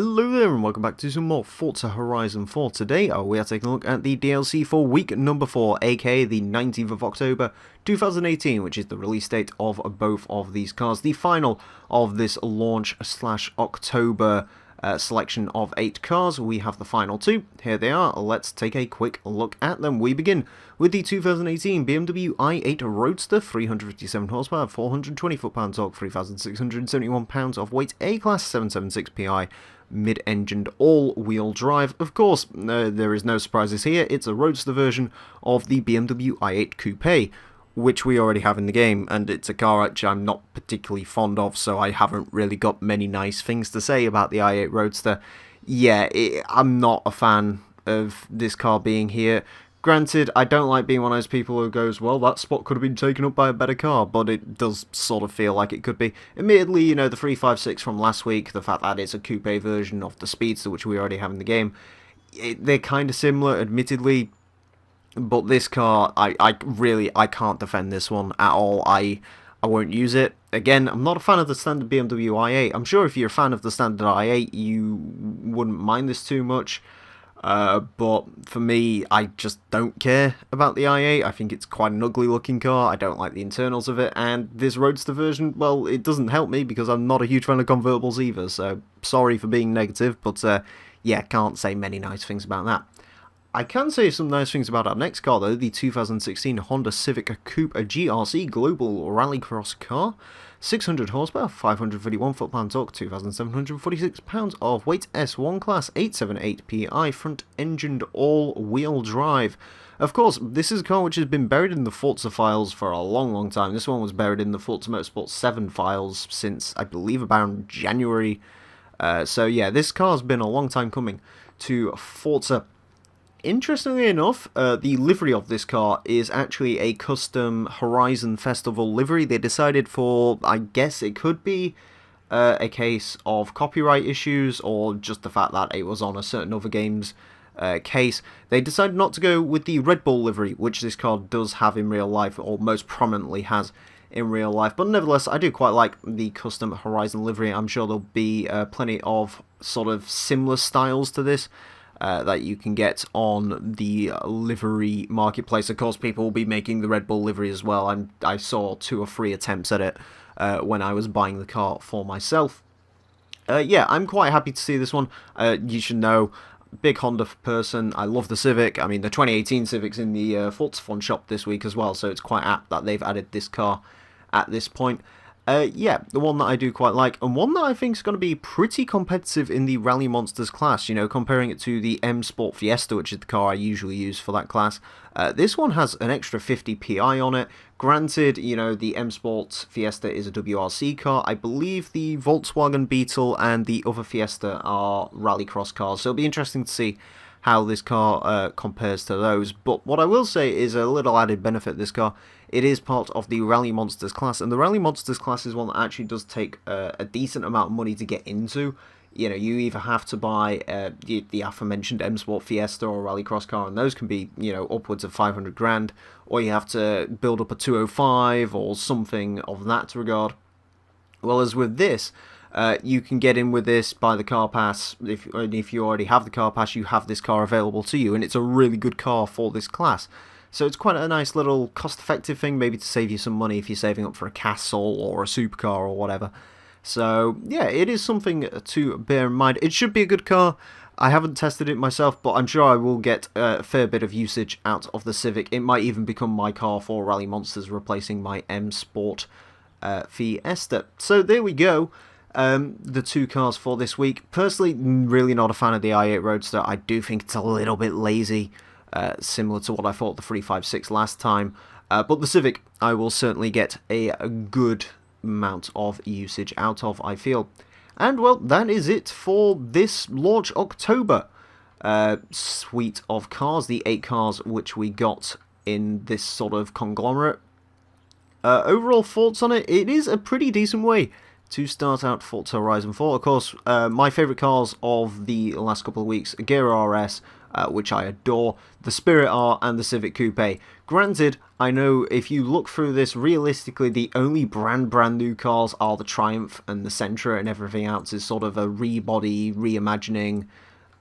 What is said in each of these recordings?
Hello there and welcome back to some more Forza Horizon 4. Today we are taking a look at the DLC for week number 4, aka the 19th of October 2018, which is the release date of both of these cars. The final of this launch/October selection of 8 cars. We have the final 2. Here they are. Let's take a quick look at them. We begin with the 2018 BMW i8 Roadster, 357 horsepower, 420 foot-pound torque, 3,671 pounds of weight, A-Class 776 PI, mid-engined all-wheel drive. Of course, there is no surprises here. It's a Roadster version of the BMW i8 Coupe, which we already have in the game, and it's a car which I'm not particularly fond of, so I haven't really got many nice things to say about the i8 Roadster. Yeah, I'm not a fan of this car being here. Granted, I don't like being one of those people who goes, well, that spot could have been taken up by a better car, but it does sort of feel like it could be. Admittedly, you know, the 356 from last week, the fact that it's a coupe version of the Speedster, which we already have in the game, they're kind of similar, admittedly, but this car, I can't defend this one at all. I won't use it. Again, I'm not a fan of the standard BMW i8. I'm sure if you're a fan of the standard i8, you wouldn't mind this too much. But for me, I just don't care about the i8. I think it's quite an ugly looking car. I don't like the internals of it, and this Roadster version, well, it doesn't help me because I'm not a huge fan of convertibles either, so sorry for being negative, but yeah, can't say many nice things about that. I can say some nice things about our next car though, the 2016 Honda Civic Coupe GRC Global Rallycross Car. 600 horsepower, 531 foot-pound torque, 2,746 pounds of weight, S1 class, 878 PI, front-engined all-wheel drive. Of course, this is a car which has been buried in the Forza files for a long time. This one was buried in the Forza Motorsport 7 files since, I believe, about January. So yeah, this car's been a long time coming to Forza. Interestingly enough, the livery of this car is actually a custom Horizon Festival livery. They decided for, I guess it could be a case of copyright issues or just the fact that it was on a certain other game's case. They decided not to go with the Red Bull livery, which this car does have in real life, or most prominently has in real life. But nevertheless, I do quite like the custom Horizon livery. I'm sure there'll be plenty of sort of similar styles to this that you can get on the livery marketplace. Of course, people will be making the Red Bull livery as well. I saw 2 or 3 attempts at it when I was buying the car for myself. Yeah, I'm quite happy to see this one. You should know, big Honda person. I love the Civic. I mean, the 2018 Civic's in the Forza Fun shop this week as well, so it's quite apt that they've added this car at this point. Yeah, the one that I do quite like, and one that I think is going to be pretty competitive in the Rally Monsters class, you know, comparing it to the M Sport Fiesta, which is the car I usually use for that class. This one has an extra 50 PI on it. Granted, you know, the M Sport Fiesta is a WRC car. I believe the Volkswagen Beetle and the other Fiesta are Rallycross cars, so it'll be interesting to see how this car compares to those. But what I will say is a little added benefit of this car. It is part of the Rally Monsters class, and the Rally Monsters class is one that actually does take a decent amount of money to get into. You know, you either have to buy the aforementioned M Sport Fiesta or Rallycross Car, and those can be, you know, upwards of 500 grand, or you have to build up a 205 or something of that regard. Whereas with this, you can get in with this, buy the car pass. If you already have the car pass, you have this car available to you, and it's a really good car for this class. So it's quite a nice little cost-effective thing, maybe to save you some money if you're saving up for a Castle or a supercar or whatever. So yeah, it is something to bear in mind. It should be a good car. I haven't tested it myself, but I'm sure I will get a fair bit of usage out of the Civic. It might even become my car for Rally Monsters, replacing my M Sport Fiesta. So there we go. The 2 cars for this week. Personally, really not a fan of the i8 Roadster. I do think it's a little bit lazy, similar to what I thought the 356 last time. But the Civic, I will certainly get a good amount of usage out of, I feel. And well, that is it for this launch October suite of cars, the 8 cars which we got in this sort of conglomerate. Overall thoughts on it, it is a pretty decent way to start out Forza Horizon 4. Of course, my favourite cars of the last couple of weeks, GRC, which I adore, the Spirit R and the Civic Coupe. Granted, I know if you look through this, realistically, the only brand new cars are the Triumph and the Sentra, and everything else is sort of a rebody, reimagining,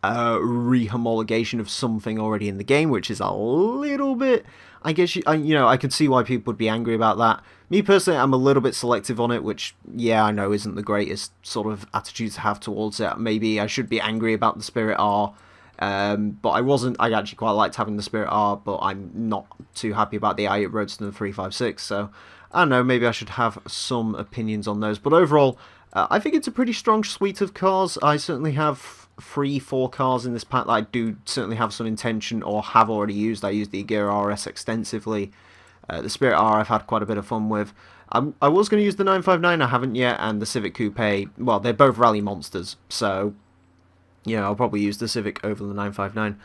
rehomologation of something already in the game, which is a little bit, I guess, I could see why people would be angry about that. Me personally, I'm a little bit selective on it, which, yeah, I know isn't the greatest sort of attitude to have towards it. Maybe I should be angry about the Spirit R, but I wasn't. I actually quite liked having the Spirit R, but I'm not too happy about the i8 Roadster and the 356, so I don't know, maybe I should have some opinions on those. But overall, I think it's a pretty strong suite of cars. I certainly have 3-4 cars in this pack that I do certainly have some intention or have already used. I used the Gear RS extensively. The Spirit R I've had quite a bit of fun with. I was going to use the 959, I haven't yet, and the Civic Coupe. Well, they're both rally monsters, so I'll probably use the Civic over the 959.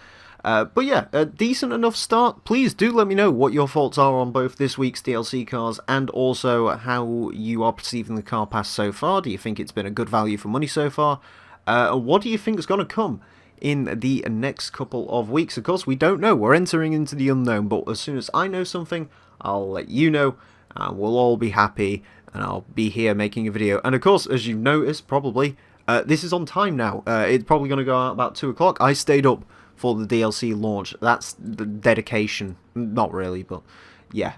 But yeah, a decent enough start. Please do let me know what your thoughts are on both this week's DLC cars and also how you are perceiving the car pass so far. Do you think it's been a good value for money so far? What do you think is going to come in the next couple of weeks? Of course, we don't know. We're entering into the unknown, but as soon as I know something, I'll let you know, and we'll all be happy, and I'll be here making a video. And of course, as you've noticed, probably, this is on time now. It's probably going to go out about 2 o'clock. I stayed up for the DLC launch. That's the dedication. Not really, but yeah.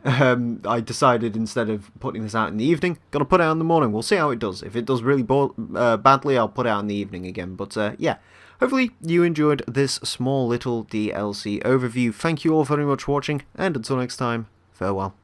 I decided instead of putting this out in the evening, gonna put it out in the morning. We'll see how it does. If it does really badly, I'll put it out in the evening again. But yeah, hopefully you enjoyed this small little DLC overview. Thank you all very much for watching, and until next time, farewell.